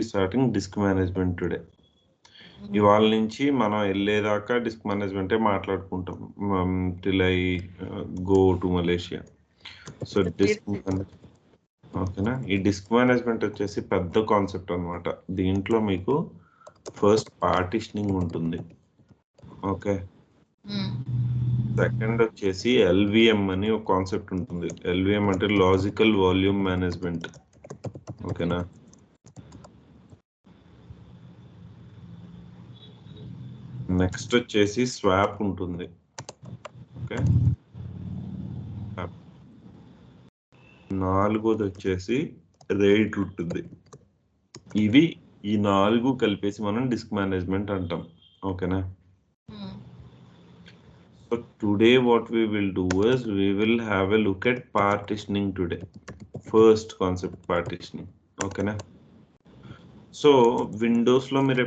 Starting disc management today. ఇవాళ నుంచి మనం వెళ్ళేదాకా డిస్క్ మేనేజ్మెంటే మాట్లాడుకుంటాం till I go to Malaysia. So disk ఓకేనా. ఈ డిస్క్ మేనేజ్మెంట్ వచ్చేసి పెద్ద కాన్సెప్ట్ అనమాట. దీంట్లో మీకు ఫస్ట్ పార్టిషనింగ్ ఉంటుంది, ఓకే. సెకండ్ వచ్చేసి ఎల్విఎం అని ఒక కాన్సెప్ట్ ఉంటుంది. ఎల్విఎం అంటే లాజికల్ వాల్యూమ్ మేనేజ్మెంట్, ఓకేనా. నెక్స్ట్ వచ్చేసి స్వాప్ ఉంటుంది, ఓకే. నాలుగోది వచ్చేసి రేట్ ఉంటుంది. ఇవి ఈ 4 కలిపేసి మనం డిస్క్ మేనేజ్మెంట్ అంటాం, ఓకేనా. So today what we will do is we will have a look at partitioning today. First concept partitioning, ఓకేనా. సో విండోస్లో మీరు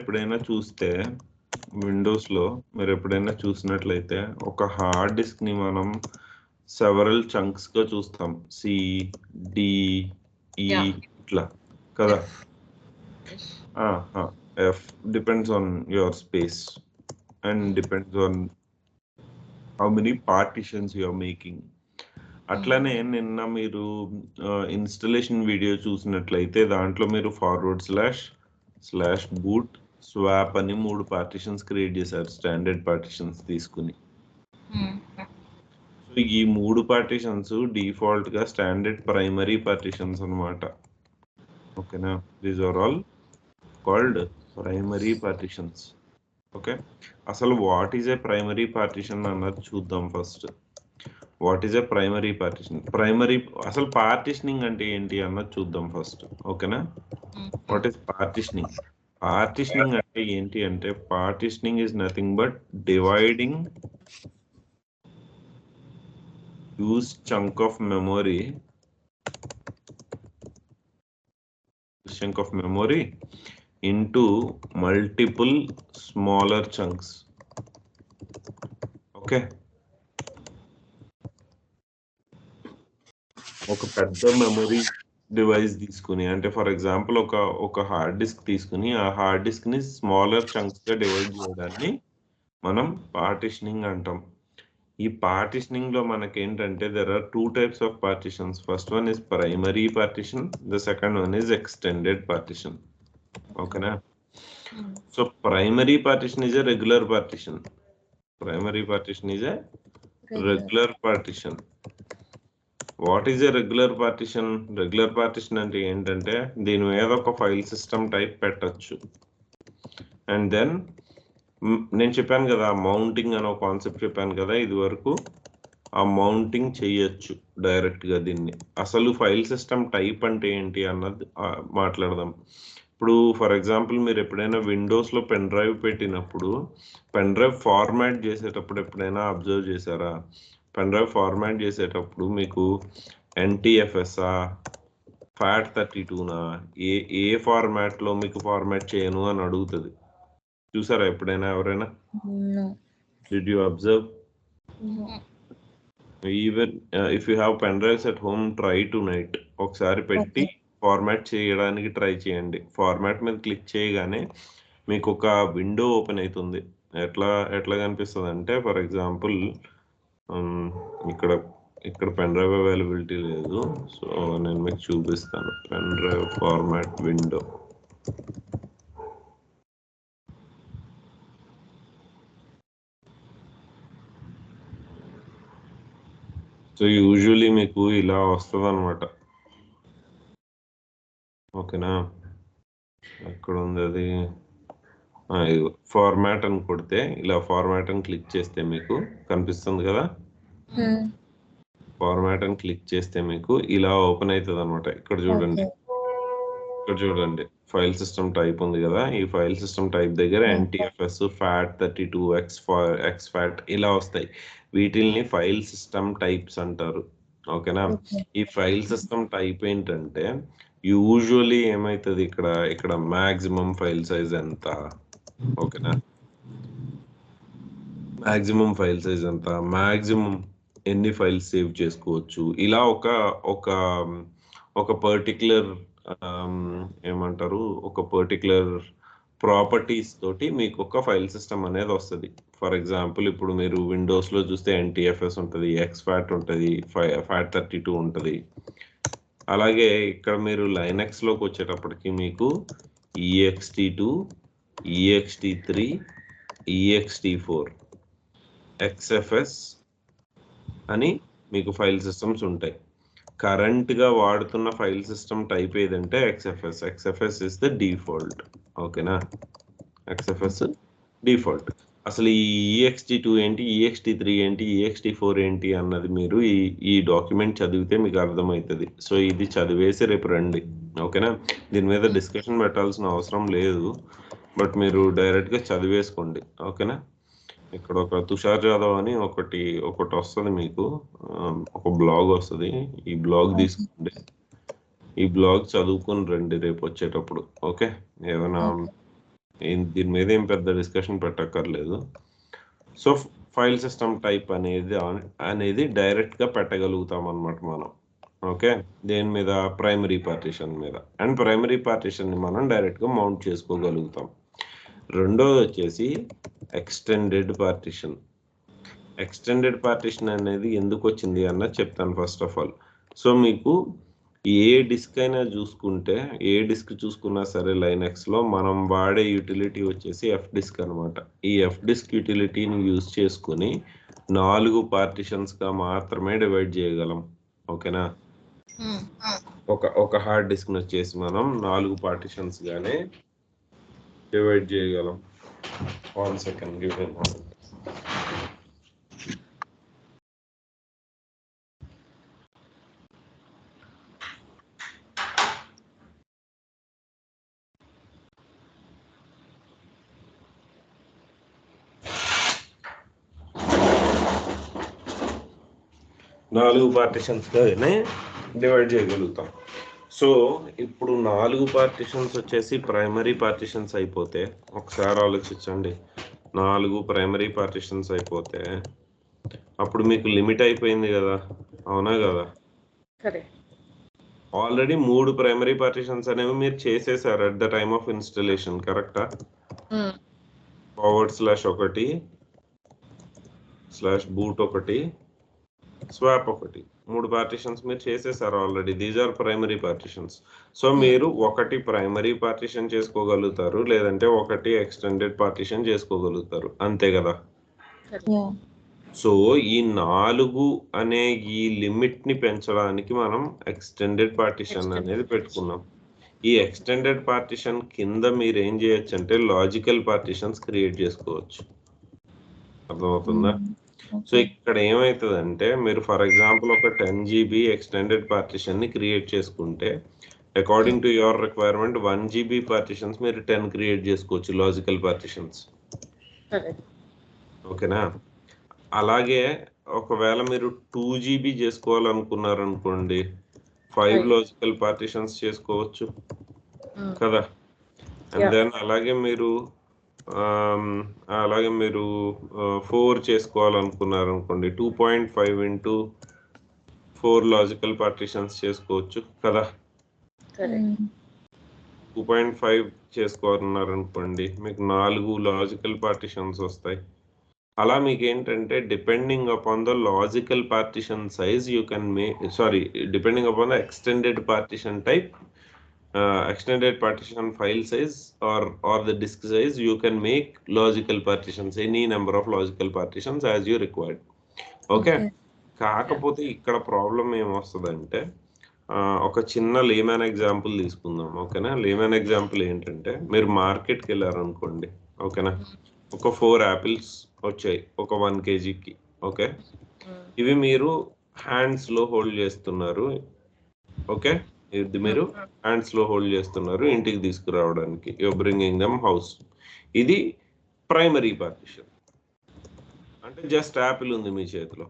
ఎప్పుడైనా చూసినట్లయితే ఒక హార్డ్ డిస్క్ని మనం సెవరల్ చంక్స్గా చూస్తాం, సి డి ఈ ఇట్లా కదా. F depends on your space and depends on how many partitions you are making. అట్లానే నిన్న మీరు ఇన్స్టలేషన్ వీడియో చూసినట్లయితే దాంట్లో మీరు ఫార్వర్డ్ స్లాష్ బూట్ స్వాప్ అని 3 పార్టిషన్స్ క్రియేట్ చేశారు, స్టాండర్డ్ పార్టిషన్స్ తీసుకుని. సో ఈ 3 పార్టిషన్స్ డిఫాల్ట్ గా స్టాండర్డ్ ప్రైమరీ పార్టిషన్స్ అన్నమాట, ఓకేనా. These are all called primary partitions, okay. అసలు what is a primary partition అన్నది చూద్దాం first. What is a primary partition, అసలు పార్టిషనింగ్ అంటే ఏంటి అన్నది చూద్దాం ఫస్ట్, ఓకేనా. What is partitioning? పార్టిషనింగ్ అంటే ఏంటి అంటే partitioning is nothing but dividing use chunk of memory into multiple smaller chunks, okay. ఒక పెద్ద మెమొరీ డివైస్ తీసుకుని, అంటే ఫర్ ఎగ్జాంపుల్ ఒక హార్డ్ డిస్క్ తీసుకుని ఆ హార్డ్ డిస్క్ ని స్మాలర్ చంక్స్ గా డివైడ్ చేయడాన్ని మనం పార్టిషనింగ్ అంటాం. ఈ పార్టిషనింగ్ లో మనకి ఏంటంటే there are 2 types of partitions. First one is primary partition, the second one is extended partition, ఓకేనా. So primary partition is a regular partition. What is a regular partition? Regular partition అంటే ఏంటంటే దీని మీద ఒక file system type పెట్టచ్చు. And then నేను చెప్పాను కదా మౌంటింగ్ అనే కాన్సెప్ట్ చెప్పాను కదా ఇది వరకు, ఆ మౌంటింగ్ చేయొచ్చు డైరెక్ట్ గా దీన్ని. అసలు ఫైల్ సిస్టమ్ టైప్ అంటే ఏంటి అన్నది మాట్లాడదాం. ఇప్పుడు ఫర్ ఎగ్జాంపుల్ మీరు ఎప్పుడైనా విండోస్లో పెన్ డ్రైవ్ పెట్టినప్పుడు పెన్ డ్రైవ్ ఫార్మాట్ చేసేటప్పుడు ఎప్పుడైనా అబ్జర్వ్ చేశారా? పెన్ డ్రైవ్ ఫార్మాట్ చేసేటప్పుడు మీకు NTFS FAT32 ఏ ఫార్మాట్లో మీకు ఫార్మాట్ చేయను అని అడుగుతుంది. చూసారా ఎప్పుడైనా ఎవరైనా? Did you observe? Even if you have pen drives at home, try tonight. ఒకసారి పెట్టి ఫార్మాట్ చేయడానికి ట్రై చేయండి. ఫార్మాట్ మీద క్లిక్ చేయగానే మీకు ఒక విండో ఓపెన్ అవుతుంది. ఎట్లా కనిపిస్తుంది అంటే ఫర్ ఎగ్జాంపుల్ ఇక్కడ పెన్ డ్రైవ్ అవైలబిలిటీ లేదు, సో నేను మీకు చూపిస్తాను. Pen drive format window. So usually మీకు ఇలా వస్తుంది అనమాట, ఓకేనా. ఎక్కడ ఉంది అది? ఫార్మాట్ అని కొడితే ఇలా ఫార్మాట్ అని క్లిక్ చేస్తే మీకు కనిపిస్తుంది కదా. ఫార్మాట్ అని క్లిక్ చేస్తే మీకు ఇలా ఓపెన్ అవుతుంది అనమాట. ఇక్కడ చూడండి ఫైల్ సిస్టమ్ టైప్ ఉంది కదా. ఈ ఫైల్ సిస్టమ్ టైప్ దగ్గర NTFS FAT32 exFAT ఇలా వస్తాయి. వీటిల్ని ఫైల్ సిస్టమ్ టైప్స్ అంటారు, ఓకేనా. ఈ ఫైల్ సిస్టమ్ టైప్ ఏంటంటే యూజువలీ ఏమైతుంది ఇక్కడ మాక్సిమం ఫైల్ సైజ్ ఎంత, ఓకేనా. మాక్సిమం ఫైల్ సైజ్ ఎంత, మాక్సిమం ఎన్ని ఫైల్స్ సేవ్ చేసుకోవచ్చు, ఇలా ఒక పర్టిక్యులర్ ఏమంటారు ఒక పర్టికులర్ ప్రాపర్టీస్ తోటి మీకు ఒక ఫైల్ సిస్టమ్ అనేది వస్తుంది. ఫర్ ఎగ్జాంపుల్ ఇప్పుడు మీరు విండోస్లో చూస్తే NTFS ఉంటుంది, XFAT ఉంటుంది, FAT32 ఉంటుంది. అలాగే ఇక్కడ మీరు లైనక్స్లోకి వచ్చేటప్పటికి మీకు EXT2, EXT3, EXT4, XFS అని మీకు ఫైల్ సిస్టమ్స్ ఉంటాయి. కరెంట్గా వాడుతున్న ఫైల్ సిస్టమ్ టైప్ ఏదంటే XFS ఇస్ ద డిఫాల్ట్. ఓకేనా, XFS డిఫాల్ట్. అసలు ఈ EXT2 ఏంటి, EXT3 ఏంటి, EXT4 ఏంటి అన్నది మీరు ఈ డాక్యుమెంట్ చదివితే మీకు అర్థమవుతుంది. సో ఇది చదివేసి రేపు రండి. ఓకేనా, దీని మీద డిస్కషన్ పెట్టాల్సిన అవసరం లేదు, బట్ మీరు డైరెక్ట్గా చదివేసుకోండి. ఓకేనా, ఇక్కడ ఒక తుషార్ జాదవ్ అని ఒకటి వస్తుంది మీకు, ఒక బ్లాగ్ వస్తుంది. ఈ బ్లాగ్ తీసుకోండి, ఈ బ్లాగ్ చదువుకుని రండి రేపు వచ్చేటప్పుడు. ఓకే, ఏమైనా దీని మీద ఏం పెద్ద డిస్కషన్ పెట్టక్కర్లేదు. సో ఫైల్ సిస్టమ్ టైప్ అనేది డైరెక్ట్గా పెట్టగలుగుతాం అన్నమాట మనం. ఓకే, దేని మీద, ప్రైమరీ పార్టిషన్ మీద. అండ్ ప్రైమరీ పార్టిషన్ని మనం డైరెక్ట్గా మౌంట్ చేసుకోగలుగుతాం. రెండోది వచ్చేసి ఎక్స్టెండెడ్ పార్టిషన్. ఎక్స్టెండెడ్ పార్టిషన్ అనేది ఎందుకు వచ్చింది అన్నది చెప్తాను ఫస్ట్ ఆఫ్ ఆల్. సో మీకు ఏ డిస్క్ అయినా చూసుకుంటే, ఏ డిస్క్ చూసుకున్నా సరే లైనక్స్లో మనం వాడే యూటిలిటీ వచ్చేసి FDisk అనమాట. ఈ FDisk యూటిలిటీని యూజ్ చేసుకుని 4 పార్టిషన్స్గా మాత్రమే డివైడ్ చేయగలం. ఓకేనా, ఒక హార్డ్ డిస్క్ని వచ్చేసి మనం 4 పార్టిషన్స్గానే డివైడ్ చేయగలం. 1 second, give me a moment. నాలుగు పార్టిషన్స్గానే డివైడ్ చేయగలుగుతాం. సో ఇప్పుడు 4 పార్టిషన్స్ వచ్చేసి ప్రైమరీ పార్టిషన్స్ అయిపోతే, ఒకసారి ఆలోచించండి, 4 ప్రైమరీ పార్టిషన్స్ అయిపోతే అప్పుడు మీకు లిమిట్ అయిపోయింది కదా, అవునా కదా? ఆల్రెడీ 3 ప్రైమరీ పార్టిషన్స్ అనేవి మీరు చేసేసారు at the time of installation, కరెక్టా? /boot ఒకటి, స్వాప్ ఒకటి, 3 పార్టిషన్స్ మీరు చేసేసారు already. These are primary partitions. So మీరు ఒకటి ప్రైమరీ పార్టిషన్ చేసుకోగలుగుతారు, లేదంటే ఒకటి ఎక్స్టెండెడ్ పార్టిషన్ చేసుకోగలుగుతారు, అంతే కదా? సో ఈ 4 అనే ఈ లిమిట్ ని పెంచడానికి మనం ఎక్స్టెండెడ్ పార్టిషన్ అనేది పెట్టుకున్నాం. ఈ ఎక్స్టెండెడ్ పార్టిషన్ కింద మీరు ఏం చేయొచ్చు అంటే లాజికల్ పార్టిషన్స్ క్రియేట్ చేసుకోవచ్చు. అర్థమవుతుందా? సో ఇక్కడ ఏమవుతుందంటే, మీరు ఫర్ ఎగ్జాంపుల్ ఒక 10 GB ఎక్స్టెండెడ్ పార్టిషన్ ని క్రియేట్ చేసుకుంటే, according to your requirement 1 GB partitions మీరు 10 క్రియేట్ చేసుకోవచ్చు, లాజికల్ పార్టిషన్స్. ఓకేనా, అలాగే ఒకవేళ మీరు 2 GB చేసుకోవాలనుకున్నారనుకోండి, 5 లాజికల్ పార్టిషన్స్ చేసుకోవచ్చు కదా. అండ్ దెన్ అలాగే మీరు 4 చేసుకోవాలనుకున్నారనుకోండి, 2.5 into 4 లాజికల్ పార్టిషన్స్ చేసుకోవచ్చు కదా. 2.5 చేసుకోవాలన్నారనుకోండి, మీకు 4 లాజికల్ పార్టిషన్స్ వస్తాయి. అలా మీకు ఏంటంటే depending upon the logical partition size you can depending upon the extended partition type, extended partition file size or the disk size, you can make logical partitions, any number of logical partitions as you required. Okay. కాకపోతే ఇక్కడ problem ఏమొస్తుందంటే, ఒక చిన్న lemon example తీసుకుందాం. ఓకేనా, lemon example ఏంటంటే, మీరు మార్కెట్కి వెళ్ళారనుకోండి. ఓకేనా, ఒక 4 యాపిల్స్ వచ్చాయి ఒక 1 kgకి. ఓకే, ఇవి మీరు హ్యాండ్స్లో హోల్డ్ చేస్తున్నారు. ఓకే, ఇది మీరు హ్యాండ్స్లో హోల్డ్ చేస్తున్నారు ఇంటికి తీసుకురావడానికి, యూర్ బ్రింగింగ్ దమ్ హౌస్. ఇది ప్రైమరీ పార్టిషన్. అంటే జస్ట్ యాపిల్ ఉంది మీ చేతిలో,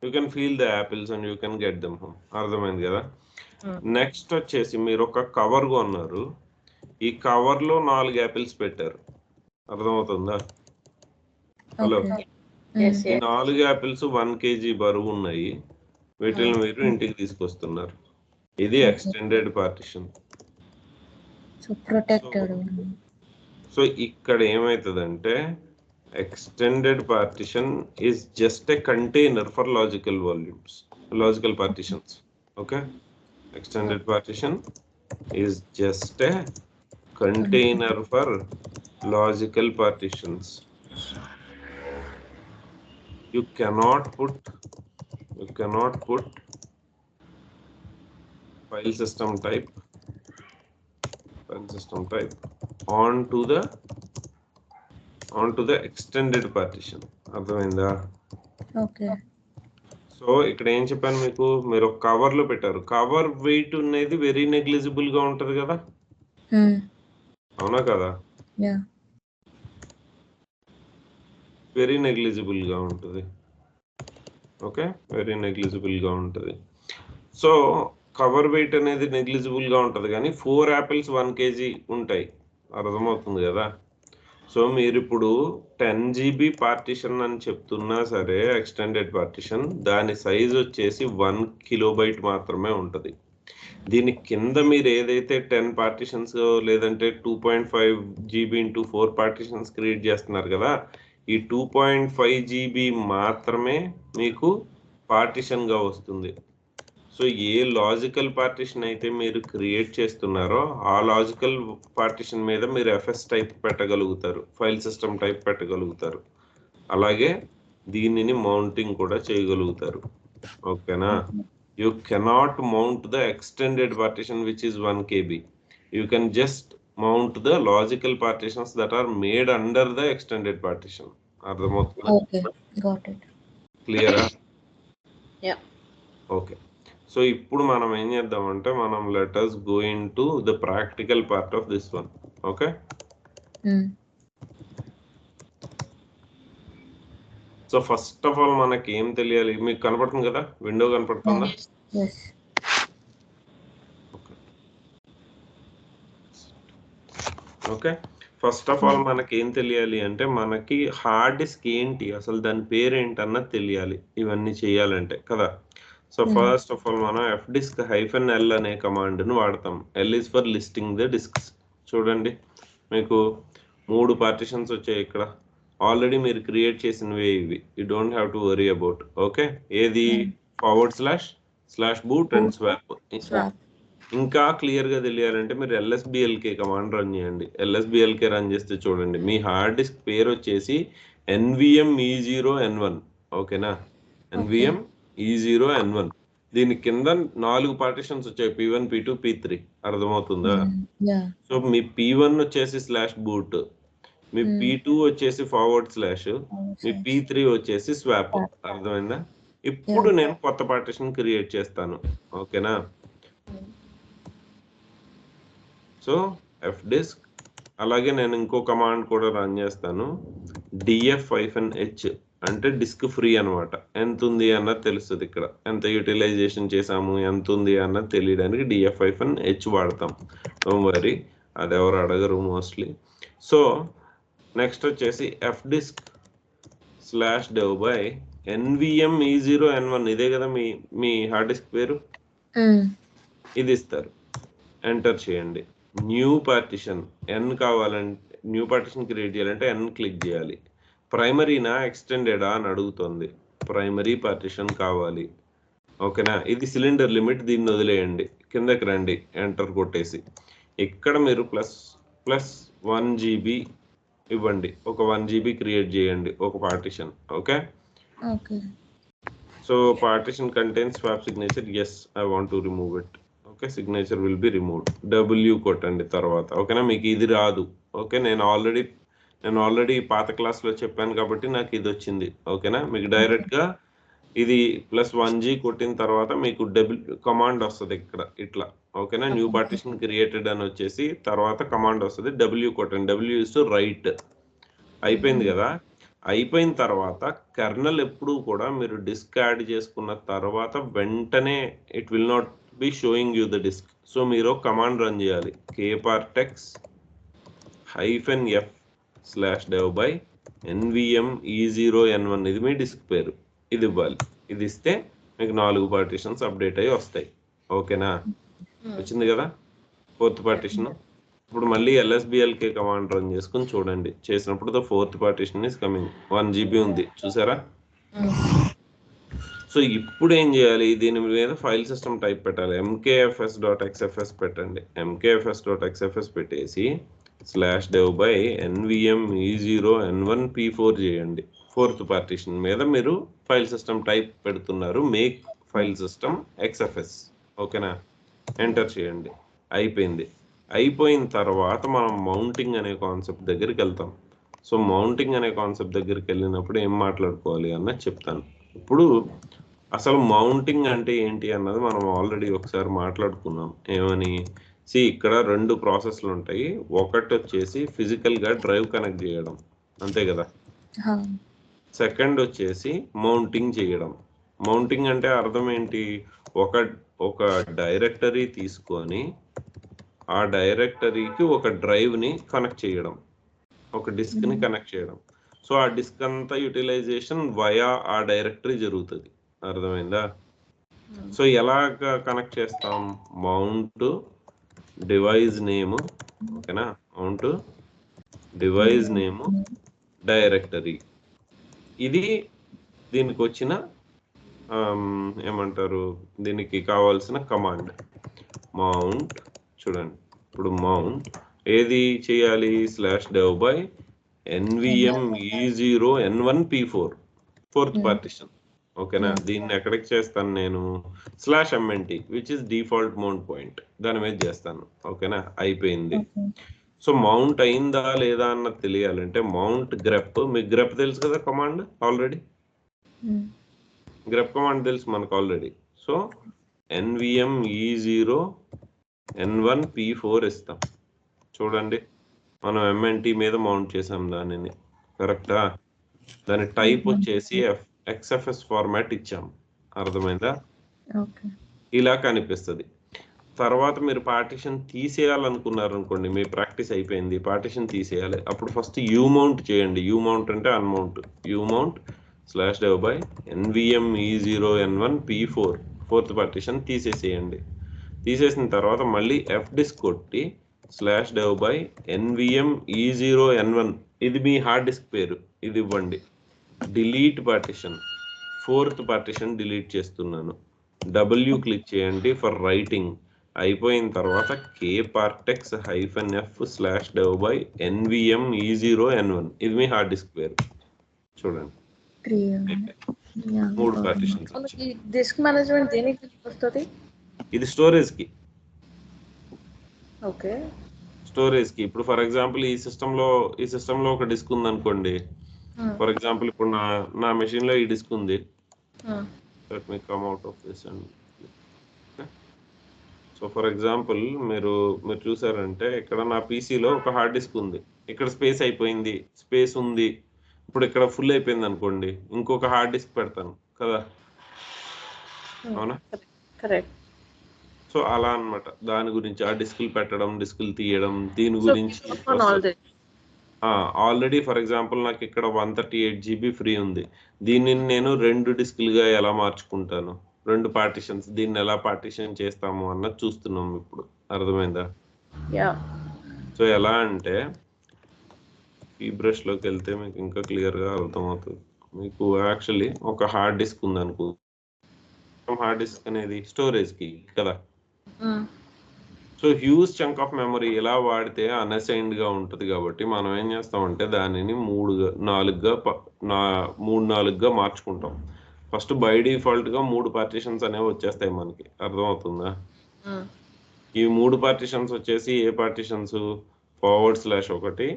you can feel the apples and you can get them home. అర్థమైంది కదా. నెక్స్ట్ వచ్చేసి మీరు ఒక కవర్ కొన్నారు, ఈ కవర్లో 4 యాపిల్స్ పెట్టారు. అర్థమవుతుందా? హలో, ఈ 4 యాపిల్స్ 1 kg బరువు ఉన్నాయి, వీటిని మీరు ఇంటికి తీసుకొస్తున్నారు. ఇది extended partition. So protected. So ఇక్కడ ఏమవుతుందంటే extended partition is just a container for logical partitions. Okay, extended partition is just a container for logical partitions. You cannot put file system type onto the extended partition. అర్థమైందా? Okay. So ఇక్కడ ఏం చెప్పాను మీకు, మీరు ఒక cover లో పెట్టారు, cover wait అనేది వెరీ నెగ్లిజిబుల్ గా ఉంటది కదా, అవునా కదా? వెరీ నెగ్లిజిబుల్ గా ఉంటుంది. ఓకే, వెరీ నెగ్లిజిబుల్ గా ఉంటుంది. సో కవర్ వెయిట్ అనేది నెగ్లిజిబుల్ గా ఉంటది, కానీ 4 యాపిల్స్ 1 kg ఉంటాయి. అర్థమవుతుంది కదా? సో మీరు ఇప్పుడు 10 GB పార్టిషన్ అని చెప్తున్నా సరే, ఎక్స్టెండెడ్ పార్టిషన్, దాని సైజ్ వచ్చేసి 1 KB మాత్రమే ఉంటుంది. దీని కింద మీరు ఏదైతే 10 పార్టిషన్స్ లేదంటే 2.5 GB ఇంటూ 4 పార్టిషన్స్ క్రియేట్ చేస్తున్నారు కదా, ఈ 2.5 GB మాత్రమే మీకు పార్టిషన్ గా వస్తుంది. సో ఏ లాజికల్ పార్టిషన్ అయితే మీరు క్రియేట్ చేస్తున్నారో ఆ లాజికల్ పార్టిషన్ మీద మీరు FS టైప్ పెట్టగలుగుతారు, ఫైల్ సిస్టమ్ టైప్ పెట్టగలుగుతారు, అలాగే దీనిని మౌంటింగ్ కూడా చేయగలుగుతారు. ఓకేనా? You cannot mount the extended partition which is 1 KB. You can just mount the logical partitions that are made under the extended partition. అర్థమవుతుందా? క్లియరా? ఓకే. సో ఇప్పుడు మనం ఏం చేద్దామంటే, మనం let us go into the practical part of this one. Okay, so first of all మనకి ఏం తెలియాలి? మీకు కనపడుతుంది కదా, విండో కనపడుతుందా? ఓకే, ఫస్ట్ ఆఫ్ ఆల్ మనకి ఏం తెలియాలి అంటే, మనకి హార్డ్ డిస్క్ ఏంటి, అసలు దాని పేరేంటన్నది తెలియాలి ఇవన్నీ చేయాలంటే కదా. సో ఫస్ట్ ఆఫ్ ఆల్ మనం fdisk-l అనే కమాండ్ను వాడతాం. L is for listing the disks. చూడండి, మీకు 3 పార్టిషన్స్ వచ్చాయి ఇక్కడ, ఆల్రెడీ మీరు క్రియేట్ చేసినవే ఇవి, you don't have to worry about. Okay, ఏది //boot అండ్ స్వాప్. ఇంకా క్లియర్ గా తెలియాలంటే మీరు lsblk కమాండ్ రన్ చేయండి. lsblk రన్ చేస్తే చూడండి, మీ హార్డ్ డిస్క్ పేరు వచ్చేసి NVMe0N1. ఓకేనా, NVMe0N1. దీని కింద 4 పార్టిషన్స్ వచ్చాయి, P1 P2 P3. అర్థమవుతుందా? సో మీ P1 వచ్చేసి /boot, మీ P2 వచ్చేసి /, మీ P3 వచ్చేసి స్వాప్. అర్థమైందా? ఇప్పుడు నేను కొత్త పార్టిషన్ క్రియేట్ చేస్తాను. ఓకేనా? సో fdisk, అలాగే నేను ఇంకో కమాండ్ కూడా రన్ చేస్తాను, df-h అంటే డిస్క్ ఫ్రీ అనమాట. ఎంత ఉంది అన్నది తెలుస్తుంది, ఇక్కడ ఎంత యూటిలైజేషన్ చేసాము, ఎంత ఉంది అన్నది తెలియడానికి df-h వాడతాం. డోంట్ వరీ, అది ఎవరు అడగరు మోస్ట్లీ. సో నెక్స్ట్ వచ్చేసి fdisk/dev by NVMe0N1. ఇదే కదా మీ హార్డ్ డిస్క్ పేరు, ఇది ఇస్తారు, ఎంటర్ చేయండి. న్యూ పార్టిషన్ n కావాలంటే, న్యూ పార్టిషన్ క్రియేట్ చేయాలంటే n క్లిక్ చేయాలి. ప్రైమరీనా ఎక్స్టెండెడా అని అడుగుతుంది, ప్రైమరీ పార్టిషన్ కావాలి. ఓకేనా, ఇది సిలిండర్ లిమిట్, దీన్ని వదిలేయండి, కిందకి రండి, ఎంటర్ కొట్టేసి ఇక్కడ మీరు +1 GB ఇవ్వండి, ఒక 1 GB క్రియేట్ చేయండి ఒక partition. Okay, so partition contains swap signature, yes I want to remove it. Okay, signature will be removed, W కొట్టండి తర్వాత. ఓకేనా, మీకు ఇది రాదు. ఓకే, నేను ఆల్రెడీ పాత క్లాస్లో చెప్పాను కాబట్టి నాకు ఇది వచ్చింది. ఓకేనా, మీకు డైరెక్ట్గా ఇది +1 G కొట్టిన తర్వాత మీకు కమాండ్ వస్తుంది ఇక్కడ ఇట్లా. ఓకేనా, న్యూ పార్టిషన్ క్రియేటెడ్ అని వచ్చేసి తర్వాత కమాండ్ వస్తుంది, W కొట్టండి. W is to right. అయిపోయింది కదా. అయిపోయిన తర్వాత కెర్నల్ ఎప్పుడు కూడా మీరు డిస్క్ యాడ్ చేసుకున్న తర్వాత వెంటనే it will not be showing you the disk. So మీరు కమాండ్ రన్ చేయాలి, kpartex-f/dev by NVMe0N1. ఇది మీ డిస్క్ పేరు, ఇది ఇవ్వాలి. ఇది ఇస్తే మీకు 4 పార్టిషన్స్ అప్డేట్ అయ్యి వస్తాయి. ఓకేనా, వచ్చింది కదా 4th పార్టిషన్. ఇప్పుడు మళ్ళీ LSBLK కమాండ్ రన్ చేసుకుని చూడండి. చేసినప్పుడు the fourth partition is coming 1 GB ఉంది చూసారా. సో ఇప్పుడు ఏం చేయాలి, దీని మీద ఫైల్ సిస్టమ్ టైప్ పెట్టాలి. mkfs.xfs పెట్టండి. mkfs.xfs పెట్టేసి /dev/nvm e0n1p4 చేయండి. ఫోర్త్ పార్టీషన్ మీద మీరు ఫైల్ సిస్టమ్ టైప్ పెడుతున్నారు, మేక్ ఫైల్ సిస్టమ్ XFS. ఓకేనా, ఎంటర్ చేయండి. అయిపోయింది. అయిపోయిన తర్వాత మనం మౌంటింగ్ అనే కాన్సెప్ట్ దగ్గరికి వెళ్తాం. సో మౌంటింగ్ అనే కాన్సెప్ట్ దగ్గరికి వెళ్ళినప్పుడు ఏం మాట్లాడుకోవాలి అన్నది చెప్తాను. ఇప్పుడు అసలు మౌంటింగ్ అంటే ఏంటి అన్నది మనం ఆల్రెడీ ఒకసారి మాట్లాడుకున్నాం. ఏమని, ఇక్కడ 2 ప్రాసెస్లు ఉంటాయి. ఒకటి వచ్చేసి ఫిజికల్గా డ్రైవ్ కనెక్ట్ చేయడం, అంతే కదా. సెకండ్ వచ్చేసి మౌంటింగ్ చేయడం. మౌంటింగ్ అంటే అర్థం ఏంటి, ఒక డైరెక్టరీ తీసుకొని ఆ డైరెక్టరీకి ఒక డ్రైవ్ని కనెక్ట్ చేయడం, ఒక డిస్క్ని కనెక్ట్ చేయడం. సో ఆ డిస్క్ అంతా యూటిలైజేషన్ వయా ఆ డైరెక్టరీ జరుగుతుంది. అర్థమైందా. సో ఎలాగ కనెక్ట్ చేస్తాం, మౌంట్ డివైస్ నేమ్, ఓకేనా, మౌంట్ డివైస్ నేమ్ డైరెక్టరీ. ఇది దీనికి వచ్చిన ఏమంటారు, దీనికి కావాల్సిన కమాండ్ మౌంట్. చూడండి ఇప్పుడు మౌంట్ ఏది చేయాలి, /dev/nvm e0n1p4 ఫోర్త్ పార్టిషన్. ఓకేనా, దీన్ని ఎక్కడికి చేస్తాను నేను, /mnt which is default mount point, దాని మీద చేస్తాను. ఓకేనా, అయిపోయింది. సో మౌంట్ అయిందా లేదా అన్నది తెలియాలంటే మౌంట్ గ్రెప్, మీకు గ్రెప్ తెలుసు కదా కమాండ్ ఆల్రెడీ, గ్రెప్ కమాండ్ తెలుసు మనకు ఆల్రెడీ. సో nvm e0n1p4 ఇస్తాం. చూడండి మనం MNT మీద మౌంట్ చేసాం దానిని, కరెక్టా. దాని టైప్ వచ్చేసి XFS ఫార్మాట్ ఇచ్చాం. అర్థమైందా. ఇలా కనిపిస్తుంది. తర్వాత మీరు పార్టిషన్ తీసేయాలనుకున్నారు అనుకోండి, మీ ప్రాక్టీస్ అయిపోయింది, పార్టిషన్ తీసేయాలి. అప్పుడు ఫస్ట్ యూ మౌంట్ చేయండి. యూ మౌంట్ అంటే unmount. Umount /dev/nvm e0n1p4 fourth partition తీసేసేయండి. తీసేసిన తర్వాత మళ్ళీ fdisk కొట్టి /dev/nvm e0n1, ఇది మీ హార్డ్ డిస్క్ పేరు, ఇది ఇవ్వండి. Delete partition, fourth partition delete చేస్తున్నాను. W క్లిక్ చేయండి ఫర్ రైటింగ్. అయిపోయిన తర్వాత kpartex -f /dev/nvm e0n1, ఇది మీ హార్డ్ డిస్క్ పేరు. చూడండి 3 పార్టిషన్స్. డిస్క్ మేనేజ్మెంట్ దేనికి వస్తుంది, ఇది స్టోరేజ్ కి. ఓకే, స్టోరేజ్ కి. ఇప్పుడు ఫర్ ఎగ్జాంపుల్ ఈ సిస్టమ్ లో ఒక డిస్క్ ఉంది అనుకోండి. ఫర్ ఎగ్జాంపుల్ ఇప్పుడు నా మెషిన్ లో ఈ డిస్క్ ఉంది. Let me come out of this and so for example మీరు చూసారంటే ఇక్కడ నా పీసీలో ఒక హార్డ్ డిస్క్ ఉంది. ఇక్కడ స్పేస్ అయిపోయింది, స్పేస్ ఉంది. ఇప్పుడు ఇక్కడ ఫుల్ అయిపోయింది అనుకోండి, ఇంకొక హార్డ్ డిస్క్ పెడతాను కదా, అవునా. కరెక్ట్. సో అలా అన్నమాట. దాని గురించి ఆ డిస్కులు పెట్టడం, డిస్కులు తీయడం, దీని గురించి ఆల్రెడీ ఫర్ ఎగ్జాంపుల్ నాకు ఇక్కడ 138 GB ఫ్రీ ఉంది. దీన్ని నేను 2 డిస్కులుగా ఎలా మార్చుకుంటాను, 2 పార్టిషన్స్, దీన్ని ఎలా పార్టిషన్ చేస్తాము అన్నది చూస్తున్నాం ఇప్పుడు. అర్థమైందా. సో ఎలా అంటే ఈ బ్రష్ లోకి వెళ్తే మీకు ఇంకా క్లియర్ గా అర్థమవుతుంది. మీకు యాక్చువల్లీ ఒక హార్డ్ డిస్క్ ఉంది అనుకో. హార్డ్ డిస్క్ అనేది స్టోరేజ్ కి కదా. So huge chunk of memory ఇలా వాడితే అన్అసైన్డ్ గా ఉంటుంది కాబట్టి మనం ఏం చేస్తామంటే దానిని 3-4గా మార్చుకుంటాం. ఫస్ట్ బై డిఫాల్ట్ గా 3 పార్టిషన్స్ అనేవి వచ్చేస్తాయి మనకి. అర్థమవుతుందా. ఈ 3 పార్టిషన్స్ వచ్చేసి ఏ పార్టిషన్స్, /1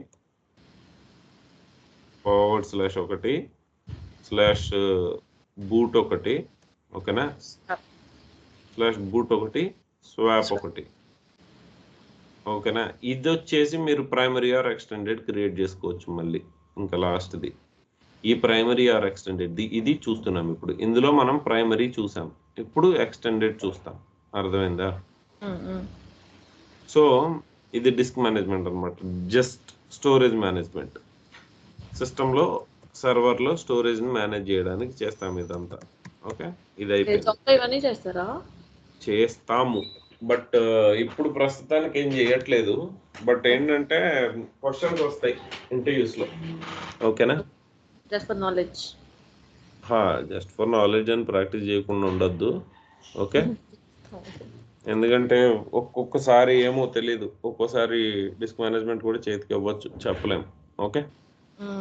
/boot 1, ఓకేనా, /boot 1 swap 1, ఓకేనా. ఇది వచ్చేసి మీరు ప్రైమరీ ఆర్ ఎక్స్టెండెడ్ క్రియేట్ చేసుకోవచ్చు మళ్ళీ. ఇంకా లాస్ట్ది ఈ ప్రైమరీ ఆర్ ఎక్స్టెండెడ్, ఇది చూస్తున్నాం ఇప్పుడు. ఇందులో మనం ప్రైమరీ చూసాం, ఇప్పుడు ఎక్స్టెండెడ్ చూస్తాం. అర్థమైందా. సో ఇది డిస్క్ మేనేజ్మెంట్ అన్నమాట, జస్ట్ స్టోరేజ్ మేనేజ్మెంట్. సిస్టంలో సర్వర్లో స్టోరేజ్ని మేనేజ్ చేయడానికి చేస్తాం ఇదంతా. ఓకే, ఇది అయిపోయింది. ఇవన్నీ చేస్తారా? చేస్తాము. బట్ ఇప్పుడు ప్రస్తుతానికి ఏం చేయట్లేదు. బట్ ఏంటంటే క్వశ్చన్స్ వస్తాయి ఇంటర్వ్యూస్ లో. ఓకేనా? Just for knowledge. Just for knowledge అని ప్రాక్టీస్ చేయకుండా ఉండొద్దు. ఓకే, ఎందుకంటే ఒక్కొక్కసారి ఏమో తెలీదు, ఒక్కోసారి డిస్క్ మేనేజ్మెంట్ కూడా చేతికి ఇవ్వచ్చు, చెప్పలేం. Okay,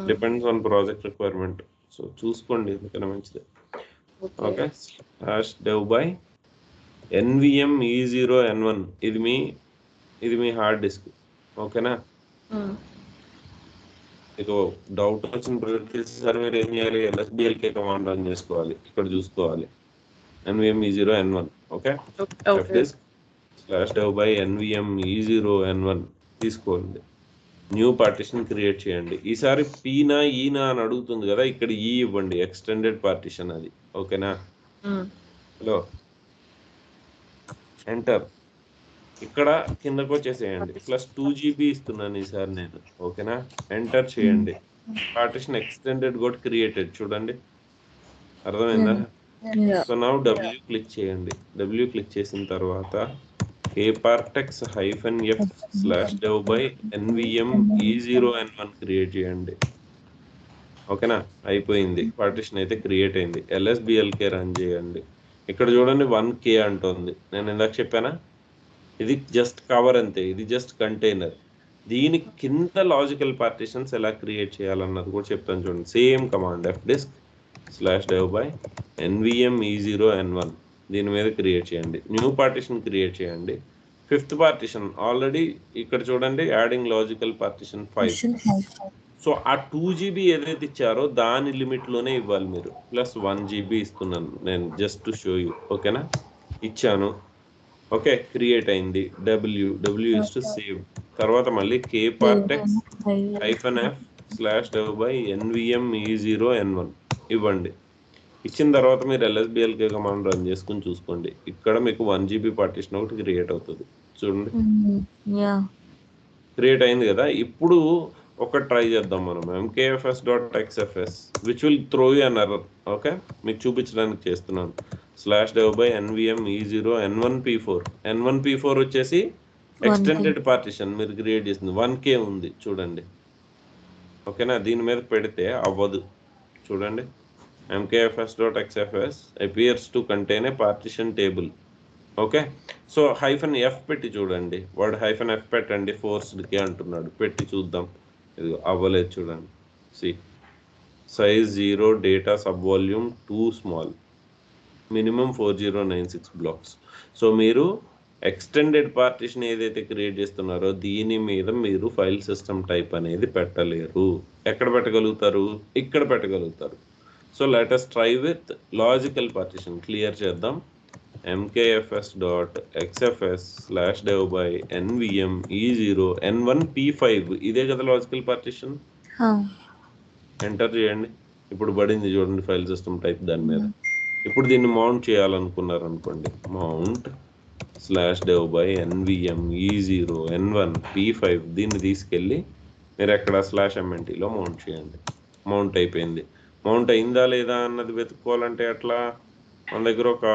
depends on project requirement. So చూసుకోండి, ఎందుకైనా మంచిది. Okay, /dev by NVM E0N1 ఇది మీ హార్డ్ డిస్క్. ఓకేనా? మీకు డౌట్ వచ్చిన ప్రతిసారి మీరు ఏం చేయాలి, LSBLK కమాండ్ రన్ చేసుకోవాలి. ఇక్కడ చూసుకోవాలి NVM E0N1. Okay, fdisk /dev by NVM E0N1 తీసుకోండి. న్యూ పార్టిషన్ క్రియేట్ చేయండి. ఈసారి పీనా ఈనా అని అడుగుతుంది కదా, ఇక్కడ ఈ ఇవ్వండి, ఎక్స్టెండెడ్ పార్టిషన్ అది. ఓకేనా? Hello, enter. ఇక్కడ కిందకు వచ్చేసేయండి. +2 GB ఇస్తున్నాను ఈసారి నేను. ఓకేనా? ఎంటర్ చేయండి. పార్టిషన్ ఎక్స్టెండెడ్ గోట్ క్రియేటెడ్, చూడండి, అర్థమైందా? సో నౌ W క్లిక్ చేయండి. W క్లిక్ చేసిన తర్వాత kpartex-f/dev by NVM E0N1 create చేయండి. ఓకేనా? అయిపోయింది, పార్టిషన్ అయితే క్రియేట్ అయింది. LSBLK రన్ చేయండి. ఇక్కడ చూడండి 1K అంటుంది. నేను ఇందాక చెప్పానా, ఇది జస్ట్ కవర్ అంతే, ఇది జస్ట్ కంటైనర్. దీని కింద లాజికల్ పార్టిషన్స్ ఎలా క్రియేట్ చేయాలన్నది కూడా చెప్తాను చూడండి. Same command fdisk /dev by NVM E0N1 దీని మీద క్రియేట్ చేయండి. న్యూ పార్టిషన్ క్రియేట్ చేయండి. 5th పార్టిషన్ ఆల్రెడీ ఇక్కడ చూడండి, యాడింగ్ లాజికల్ పార్టిషన్ 5. సో ఆ 2 GB ఏదైతే ఇచ్చారో దాని లిమిట్లోనే ఇవ్వాలి మీరు. +1 GB ఇస్తున్నాను నేను, జస్ట్ టు షో యూ. ఓకేనా? ఇచ్చాను. ఓకే, క్రియేట్ అయింది. W is to save. తర్వాత మళ్ళీ kpartex-f/dev by NVM E0N1 ఇవ్వండి. ఇచ్చిన తర్వాత మీరు LSBLK కమాండ్ రన్ చేసుకుని చూసుకోండి. ఇక్కడ మీకు 1 GB పార్టిషన్ ఒకటి క్రియేట్ అవుతుంది, చూడండి. క్రియేట్ అయింది కదా. ఇప్పుడు ఒక ట్రై చేద్దాం మనం, mkfs.xfs which will throw you an error. Okay, మీకు చూపించడానికి చేస్తున్నాను. /dev by NVM E0N1 P4. N1 P4 వచ్చేసి ఎక్స్టెండెడ్ పార్టిషన్ మీరు క్రియేట్ చేసింది. 1K ఉంది, చూడండి. ఓకేనా? దీని మీద పెడితే అవ్వదు, చూడండి. mkfs.xfs appears to contain a partition table. Okay, so -f పెట్టి చూడండి. వాడు -f పెట్టండి, ఫోర్స్డ్కి అంటున్నాడు, పెట్టి చూద్దాం. ఇది అవ్వలేదు, చూడండి. size 0, data subvolume 2 small, minimum 4096 blocks. So మీరు ఎక్స్టెండెడ్ పార్టిషన్ ఏదైతే క్రియేట్ చేస్తున్నారో దీని మీద మీరు ఫైల్ సిస్టమ్ టైప్ అనేది పెట్టలేరు. ఎక్కడ పెట్టగలుగుతారు? ఇక్కడ పెట్టగలుగుతారు. So let us try with logical partition. Clear చేద్దాం. mkfs.xfs/dev by NVM E0N1 P5 ఇదే కదా లాజికల్ పార్టిషన్. ఎంటర్ చేయండి. ఇప్పుడు పడింది చూడండి ఫైల్ సిస్టమ్ టైప్ దాని మీద. ఇప్పుడు దీన్ని మౌంట్ చేయాలనుకున్నారు అనుకోండి, mount/dev by NVM E0N1 P5 దీన్ని తీసుకెళ్ళి మీరు ఎక్కడ /mntలో మౌంట్ చేయండి. మౌంట్ అయిపోయింది. మౌంట్ అయిందా లేదా అన్నది వెతుక్కోవాలంటే ఎట్లా, మన దగ్గర ఒక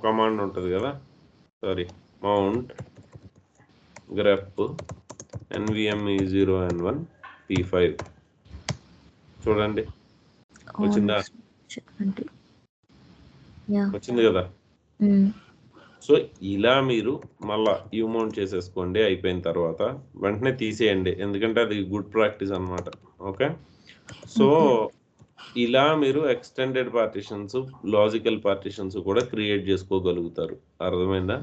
కమాండ్ ఉంటుంది కదా, mount grep NVM E0N1 P5 చూడండి, వచ్చిందా? వచ్చింది కదా. సో ఇలా మీరు మళ్ళా మౌంట్ చేసేసుకోండి. అయిపోయిన తర్వాత వెంటనే తీసేయండి, ఎందుకంటే అది గుడ్ ప్రాక్టీస్ అన్నమాట. ఓకే, సో ఇలా మీరు ఎక్స్టెండెడ్ పార్టిషన్స్, లాజికల్ పార్టిషన్స్ కూడా క్రియేట్ చేసుకోగలుగుతారు. అర్థమైందా?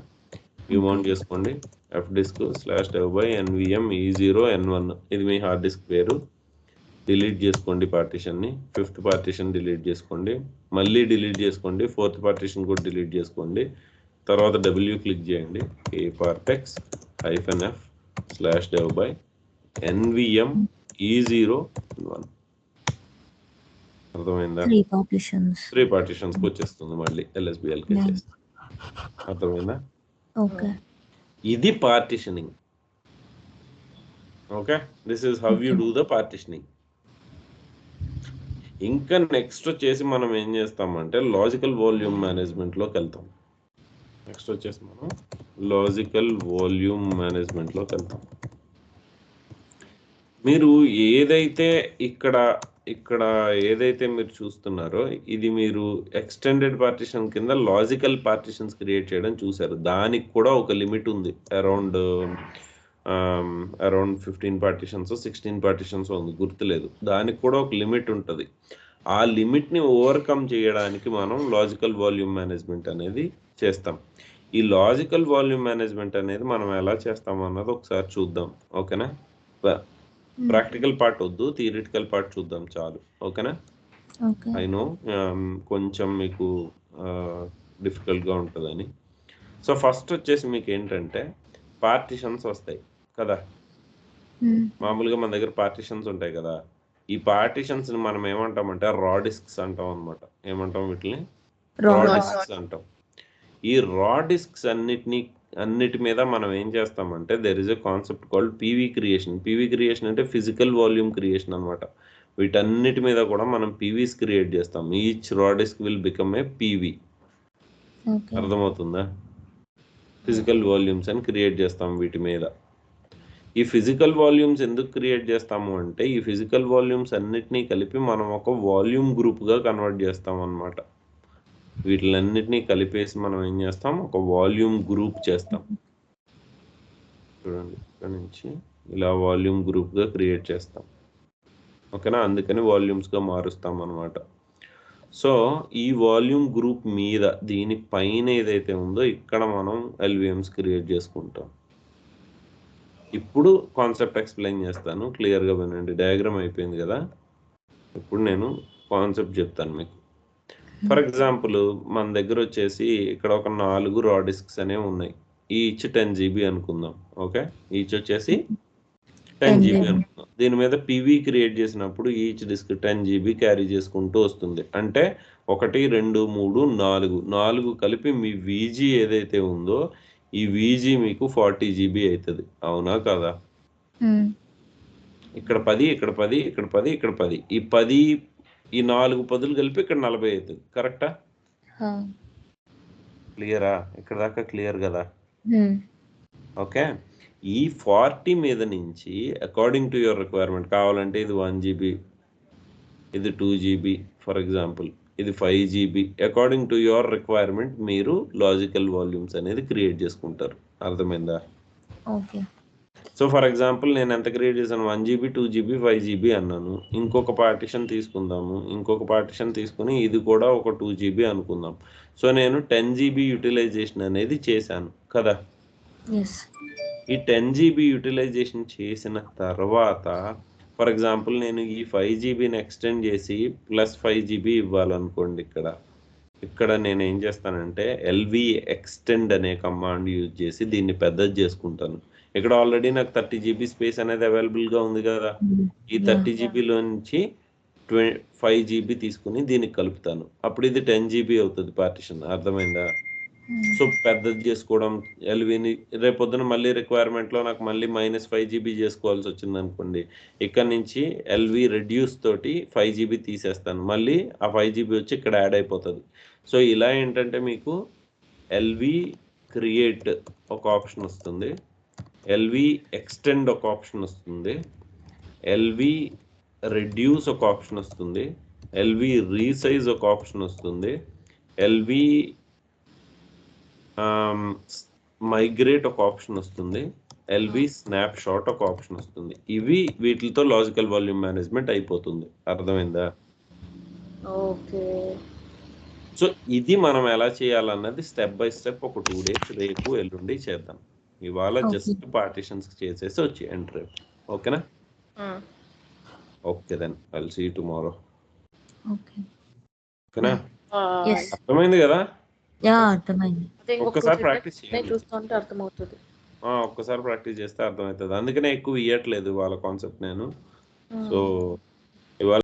మౌంట్ చేసుకోండి. fdisk /dev by NVM E0N1 ఇది మీ హార్డ్ డిస్క్ పేరు. డిలీట్ చేసుకోండి పార్టిషన్ని. 5th పార్టిషన్ డిలీట్ చేసుకోండి, మళ్ళీ డిలీట్ చేసుకోండి. 4th పార్టిషన్ కూడా డిలీట్ చేసుకోండి. తర్వాత W క్లిక్ చేయండి. kpartex-f/dev by NVM E0N1. అర్థమైందా? 3 పార్టిషన్స్ వచ్చేస్తుంది మళ్ళీ LSBLK చేస్తే. అర్థమైందా? ఓకే, ఇది partitioning. Okay, this is how you do the partitioning. ఇంకా నెక్స్ట్ వచ్చేసి మనం ఏం చేస్తామంటే లాజికల్ వాల్యూమ్ మేనేజ్మెంట్లోకి వెళ్తాం. నెక్స్ట్ వచ్చేసి మనం లాజికల్ వాల్యూమ్ మేనేజ్మెంట్లో వెళ్తాం. మీరు ఏదైతే ఇక్కడ ఏదైతే మీరు చూస్తున్నారో ఇది మీరు ఎక్స్టెండెడ్ పార్టిషన్ కింద లాజికల్ పార్టిషన్స్ క్రియేట్ చేయడం చూసారు. దానికి కూడా ఒక లిమిట్ ఉంది. అరౌండ్ 15 పార్టిషన్స్ 16 పార్టిషన్స్ ఉంది, గుర్తులేదు. దానికి కూడా ఒక లిమిట్ ఉంటుంది. ఆ లిమిట్ని ఓవర్కమ్ చేయడానికి మనం లాజికల్ వాల్యూమ్ మేనేజ్మెంట్ అనేది చేస్తాం. ఈ లాజికల్ వాల్యూమ్ మేనేజ్మెంట్ అనేది మనం ఎలా చేస్తాం అన్నది ఒకసారి చూద్దాం. ఓకేనా? ప్రాక్టికల్ పార్ట్ వద్దు, థియరిటికల్ పార్ట్ చూద్దాం చాలు. ఓకేనా? ఐ నో కొంచెం మీకు డిఫికల్ట్గా ఉంటుందని. సో ఫస్ట్ వచ్చేసి మీకు ఏంటంటే పార్టిషన్స్ వస్తాయి కదా. మామూలుగా మన దగ్గర పార్టిషన్స్ ఉంటాయి కదా. ఈ పార్టిషన్స్ మనం ఏమంటామంటే రా డిస్క్స్ అంటాం అనమాట. ఏమంటాం వీటిని? రా డిస్క్స్ అంటాం. ఈ రా డిస్క్స్ అన్నిటి మీద మనం ఏం చేస్తామంటే there is a concept called PV creation. PV creation అంటే ఫిజికల్ వాల్యూమ్ క్రియేషన్ అనమాట. వీటన్నిటి మీద కూడా మనం పీవీస్ క్రియేట్ చేస్తాం. Each raw disk will become a PV. అర్థమవుతుందా? ఫిజికల్ వాల్యూమ్స్ అని క్రియేట్ చేస్తాం వీటి మీద. ఈ ఫిజికల్ వాల్యూమ్స్ ఎందుకు క్రియేట్ చేస్తాము అంటే ఈ ఫిజికల్ వాల్యూమ్స్ అన్నిటినీ కలిపి మనం ఒక వాల్యూమ్ గ్రూప్గా కన్వర్ట్ చేస్తాం అన్నమాట. వీటిలన్నిటినీ కలిపేసి మనం ఏం చేస్తాం, ఒక వాల్యూమ్ గ్రూప్ చేస్తాం. చూడండి, ఇక్కడ నుంచి ఇలా వాల్యూమ్ గ్రూప్గా క్రియేట్ చేస్తాం. ఓకేనా? అందుకని వాల్యూమ్స్గా మారుస్తాం అన్నమాట. సో ఈ వాల్యూమ్ గ్రూప్ మీద దీని పైన ఏదైతే ఉందో ఇక్కడ మనం ఎల్విఎమ్స్ క్రియేట్ చేసుకుంటాం. ఇప్పుడు కాన్సెప్ట్ ఎక్స్ప్లెయిన్ చేస్తాను, క్లియర్గా వినండి. డయాగ్రామ్ అయిపోయింది కదా, ఇప్పుడు నేను కాన్సెప్ట్ చెప్తాను మీకు. ఫర్ ఎగ్జాంపుల్ మన దగ్గర వచ్చేసి ఇక్కడ ఒక 4 రా డిస్క్స్ అనేవి ఉన్నాయి. ఈచ్ 10 GB అనుకుందాం. ఓకే, ఈచ్ వచ్చేసి 10 GB అనుకుందాం. దీని మీద పీవీ క్రియేట్ చేసినప్పుడు ఈచ్ డిస్క్ 10 GB క్యారీ చేసుకుంటూ వస్తుంది. అంటే 1 2 3 4 కలిపి మీ వీజీ ఏదైతే ఉందో ఈ వీజీ మీకు 40 GB అవుతుంది. అవునా కదా? ఇక్కడ 10 ఇక్కడ 10 ఇక్కడ 10 ఇక్కడ 10 ఈ 4 పదులు కలిపి ఇక్కడ 40 అవుతుంది. కరెక్టా? క్లియరా? ఇక్కడ దాకా క్లియర్ కదా? ఓకే. ఈ 40 మీద నుంచి అకార్డింగ్ టు యువర్ రిక్వైర్మెంట్ కావాలంటే ఇది 1 GB, ఇది 2 GB ఫర్ ఎగ్జాంపుల్, ఇది 5 GB. According to your requirement మీరు లాజికల్ వాల్యూమ్స్ అనేది క్రియేట్ చేసుకుంటారు. అర్థమైందా? ఓకే. సో ఫర్ ఎగ్జాంపుల్ నేను ఎంత క్రియేట్ చేశాను, 1 GB 2 GB 5 GB అన్నాను. ఇంకొక పార్టిషన్ తీసుకుందాము. ఇంకొక పార్టిషన్ తీసుకుని ఇది కూడా ఒక 2 GB అనుకుందాం. సో నేను 10 GB యూటిలైజేషన్ అనేది చేశాను కదా. ఈ 10 GB యూటిలైజేషన్ చేసిన తర్వాత ఫర్ ఎగ్జాంపుల్ నేను ఈ 5 GBని ఎక్స్టెండ్ చేసి ప్లస్ 5 GB ఇవ్వాలనుకోండి. ఇక్కడ నేను ఏం చేస్తానంటే ఎల్వి ఎక్స్టెండ్ అనే కమాండ్ యూజ్ చేసి దీన్ని పెద్దది చేసుకుంటాను. ఇక్కడ ఆల్రెడీ నాకు 30 GB స్పేస్ అనేది అవైలబుల్గా ఉంది కదా. ఈ 30 GBలో నుంచి 5 GB తీసుకుని దీనికి కలుపుతాను. అప్పుడు ఇది 10 GB అవుతుంది పార్టిషన్. అర్థమైందా? సో పెద్దది చేసుకోవడం ఎల్విని, రేపొద్దున మళ్ళీ రిక్వైర్మెంట్లో నాకు మళ్ళీ -5 GB చేసుకోవాల్సి వచ్చింది అనుకోండి, ఇక్కడ నుంచి ఎల్వి రెడ్యూస్ తోటి 5 GB తీసేస్తాను. మళ్ళీ ఆ 5 GB వచ్చి ఇక్కడ యాడ్ అయిపోతుంది. సో ఇలా ఏంటంటే మీకు ఎల్వి క్రియేట్ ఒక ఆప్షన్ వస్తుంది, ఎల్వి ఎక్స్టెండ్ ఒక ఆప్షన్ వస్తుంది, ఎల్వి రెడ్యూస్ ఒక ఆప్షన్ వస్తుంది, ఎల్వి రీసైజ్ ఒక ఆప్షన్ వస్తుంది, ఎల్వి మైగ్రేట్ ఒక ఆప్షన్ వస్తుంది, ఎల్వి స్నాప్ షాట్ ఒక ఆప్షన్ వస్తుంది. ఇవి వీటితో లాజికల్ వాల్యూమ్ మేనేజ్మెంట్ అయిపోతుంది. అర్థమైందా? ఓకే. సో ఇది మనం ఎలా చేయాలన్నది స్టెప్ బై స్టెప్ ఒక 2 days రేపు ఎల్లుండి చేద్దాం. ఇవాళ జస్ట్ పార్టిషన్స్ చేసేసి వచ్చేయండి రేపు. ఓకేనా? Okay then I will see you tomorrow. ఓకేనా? అర్థమైంది కదా? అర్థమైంది. ఒక్కసారి ప్రాక్టీస్ చేయండి. చూస్తుంటే అర్థమవుతుంది. ఒక్కసారి ప్రాక్టీస్ చేస్తే అర్థమవుతుంది. అందుకనే ఎక్కువ ఇవ్వట్లేదు వాళ్ళ కాన్సెప్ట్ నేను. సో ఇవాళ